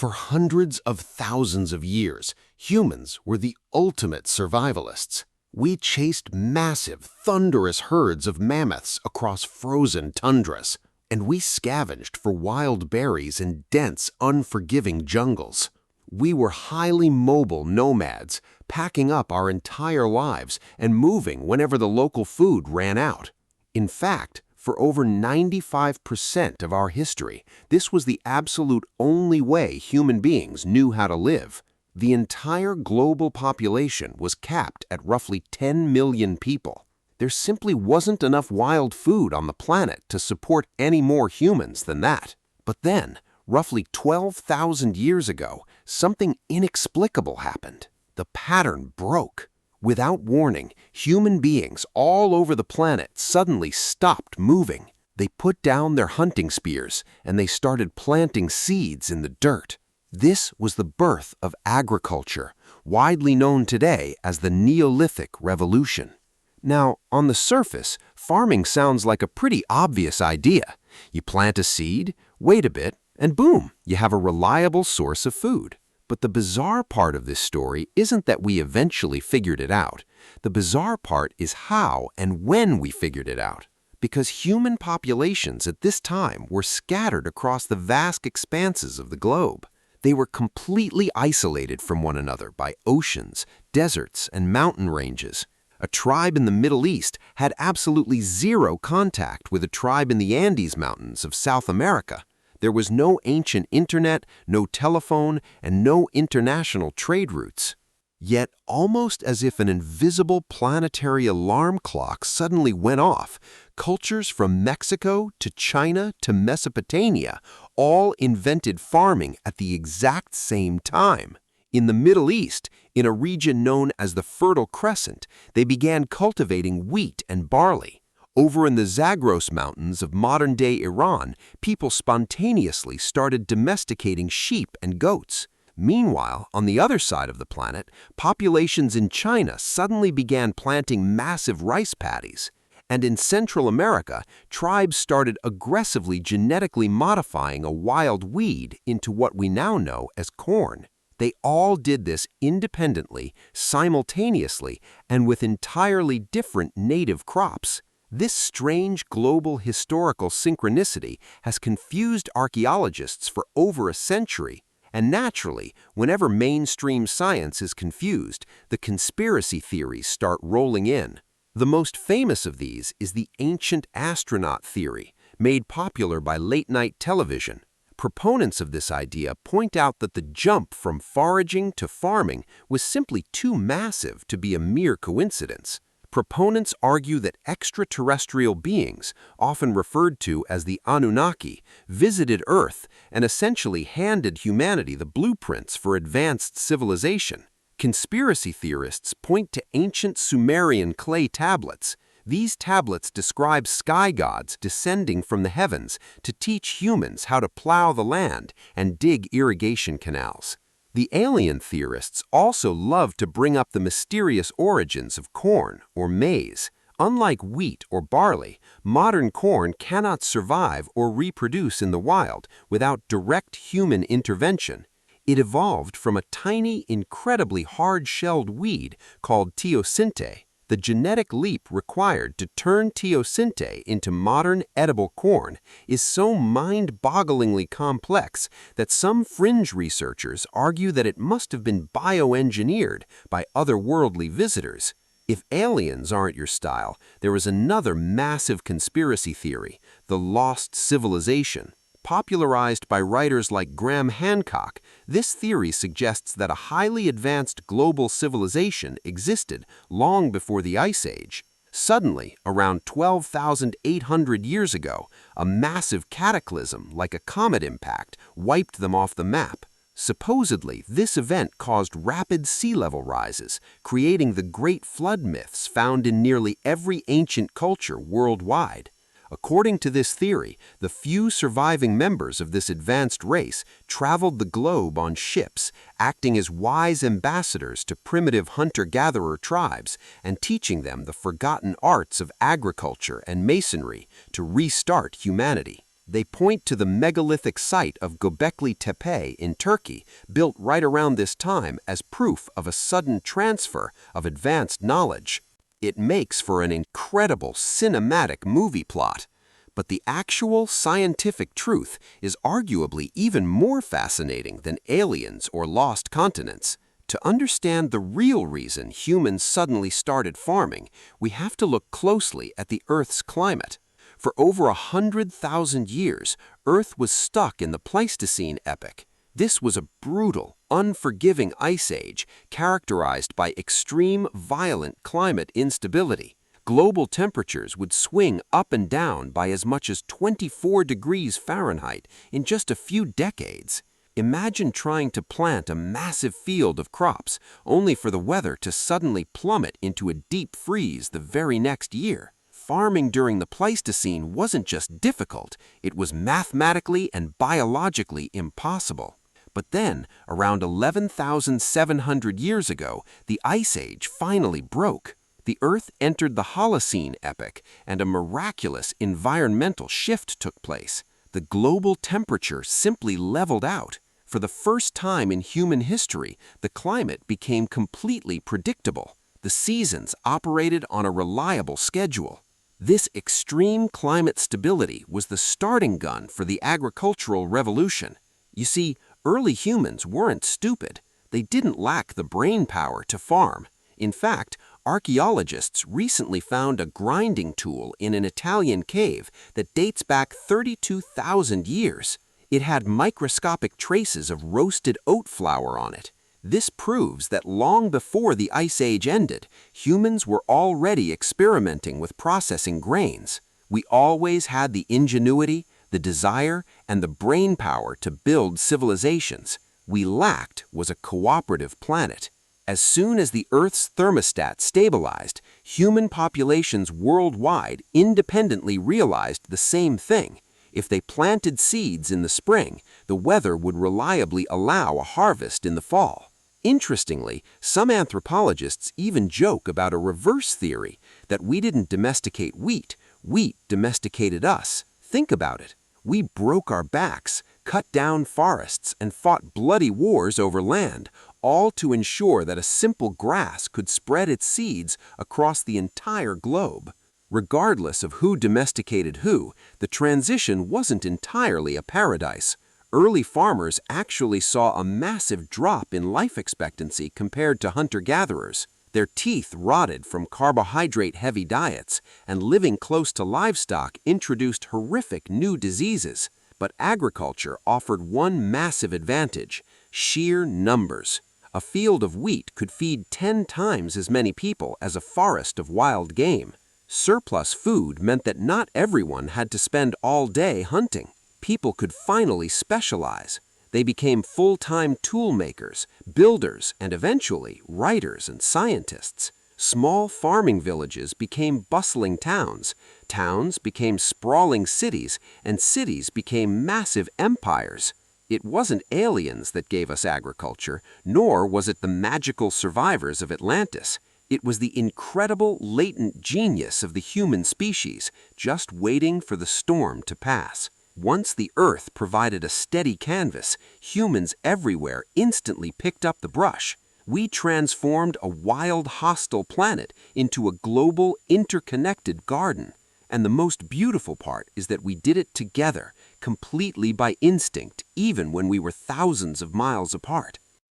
For hundreds of thousands of years, humans were the ultimate survivalists. We chased massive, thunderous herds of mammoths across frozen tundras, and we scavenged for wild berries in dense, unforgiving jungles. We were highly mobile nomads, packing up our entire lives and moving whenever the local food ran out. In fact, for over 95% of our history, this was the absolute only way human beings knew how to live. The entire global population was capped at roughly 10 million people. There simply wasn't enough wild food on the planet to support any more humans than that. But then, roughly 12,000 years ago, something inexplicable happened. The pattern broke. Without warning, human beings all over the planet suddenly stopped moving. They put down their hunting spears and they started planting seeds in the dirt. This was the birth of agriculture, widely known today as the Neolithic Revolution. Now, on the surface, farming sounds like a pretty obvious idea. You plant a seed, wait a bit, and boom, you have a reliable source of food. But the bizarre part of this story isn't that we eventually figured it out. The bizarre part is how and when we figured it out. Because human populations at this time were scattered across the vast expanses of the globe. They were completely isolated from one another by oceans, deserts, and mountain ranges. A tribe in the Middle East had absolutely zero contact with a tribe in the Andes Mountains of South America. There was no ancient internet, no telephone, and no international trade routes. Yet, almost as if an invisible planetary alarm clock suddenly went off, cultures from Mexico to China to Mesopotamia all invented farming at the exact same time. In the Middle East, in a region known as the Fertile Crescent, they began cultivating wheat and barley. Over in the Zagros Mountains of modern-day Iran, people spontaneously started domesticating sheep and goats. Meanwhile, on the other side of the planet, populations in China suddenly began planting massive rice paddies. And in Central America, tribes started aggressively genetically modifying a wild weed into what we now know as corn. They all did this independently, simultaneously, and with entirely different native crops. This strange global historical synchronicity has confused archaeologists for over a century, and naturally, whenever mainstream science is confused, the conspiracy theories start rolling in. The most famous of these is the ancient astronaut theory, made popular by late-night television. Proponents of this idea point out that the jump from foraging to farming was simply too massive to be a mere coincidence. Proponents argue that extraterrestrial beings, often referred to as the Anunnaki, visited Earth and essentially handed humanity the blueprints for advanced civilization. Conspiracy theorists point to ancient Sumerian clay tablets. These tablets describe sky gods descending from the heavens to teach humans how to plow the land and dig irrigation canals. The alien theorists also love to bring up the mysterious origins of corn or maize. Unlike wheat or barley, modern corn cannot survive or reproduce in the wild without direct human intervention. It evolved from a tiny, incredibly hard-shelled weed called Teosinte. The genetic leap required to turn Teosinte into modern edible corn is so mind-bogglingly complex that some fringe researchers argue that it must have been bioengineered by otherworldly visitors. If aliens aren't your style, there is another massive conspiracy theory, the lost civilization. Popularized by writers like Hancock, this theory suggests that a highly advanced global civilization existed long before the Ice Age. Suddenly, around 12,800 years ago, a massive cataclysm like a comet impact wiped them off the map. Supposedly, this event caused rapid sea level rises, creating the Great Flood myths found in nearly every ancient culture worldwide. According to this theory, the few surviving members of this advanced race traveled the globe on ships, acting as wise ambassadors to primitive hunter-gatherer tribes and teaching them the forgotten arts of agriculture and masonry to restart humanity. They point to the megalithic site of Gobekli Tepe in Turkey, built right around this time as proof of a sudden transfer of advanced knowledge. It makes for an incredible cinematic movie plot. But the actual scientific truth is arguably even more fascinating than aliens or lost continents. To understand the real reason humans suddenly started farming, we have to look closely at the Earth's climate. For over 100,000 years, Earth was stuck in the Pleistocene epoch. This was a brutal, unforgiving ice age characterized by extreme, violent climate instability. Global temperatures would swing up and down by as much as 24 degrees Fahrenheit in just a few decades. Imagine trying to plant a massive field of crops only for the weather to suddenly plummet into a deep freeze the very next year. Farming during the Pleistocene wasn't just difficult, it was mathematically and biologically impossible. But then, around 11,700 years ago, the Ice Age finally broke. The Earth entered the Holocene epoch, and a miraculous environmental shift took place. The global temperature simply leveled out. For the first time in human history, the climate became completely predictable. The seasons operated on a reliable schedule. This extreme climate stability was the starting gun for the agricultural revolution. You see, early humans weren't stupid. They didn't lack the brain power to farm. In fact, archaeologists recently found a grinding tool in an Italian cave that dates back 32,000 years. It had microscopic traces of roasted oat flour on it. This proves that long before the Ice Age ended, humans were already experimenting with processing grains. We always had the ingenuity, the desire, and the brain power to build civilizations. We lacked was a cooperative planet. As soon as the Earth's thermostat stabilized, human populations worldwide independently realized the same thing. If they planted seeds in the spring, the weather would reliably allow a harvest in the fall. Interestingly, some anthropologists even joke about a reverse theory, that we didn't domesticate wheat, wheat domesticated us. Think about it. We broke our backs, cut down forests, and fought bloody wars over land, all to ensure that a simple grass could spread its seeds across the entire globe. Regardless of who domesticated who, the transition wasn't entirely a paradise. Early farmers actually saw a massive drop in life expectancy compared to hunter-gatherers. Their teeth rotted from carbohydrate-heavy diets, and living close to livestock introduced horrific new diseases. But agriculture offered one massive advantage: sheer numbers. A field of wheat could feed 10 times as many people as a forest of wild game. Surplus food meant that not everyone had to spend all day hunting. People could finally specialize. They became full-time tool makers, builders, and eventually writers and scientists. Small farming villages became bustling towns. Towns became sprawling cities, and cities became massive empires. It wasn't aliens that gave us agriculture, nor was it the magical survivors of Atlantis. It was the incredible latent genius of the human species, just waiting for the storm to pass. Once the Earth provided a steady canvas, humans everywhere instantly picked up the brush. We transformed a wild, hostile planet into a global, interconnected garden. And the most beautiful part is that we did it together, completely by instinct, even when we were thousands of miles apart.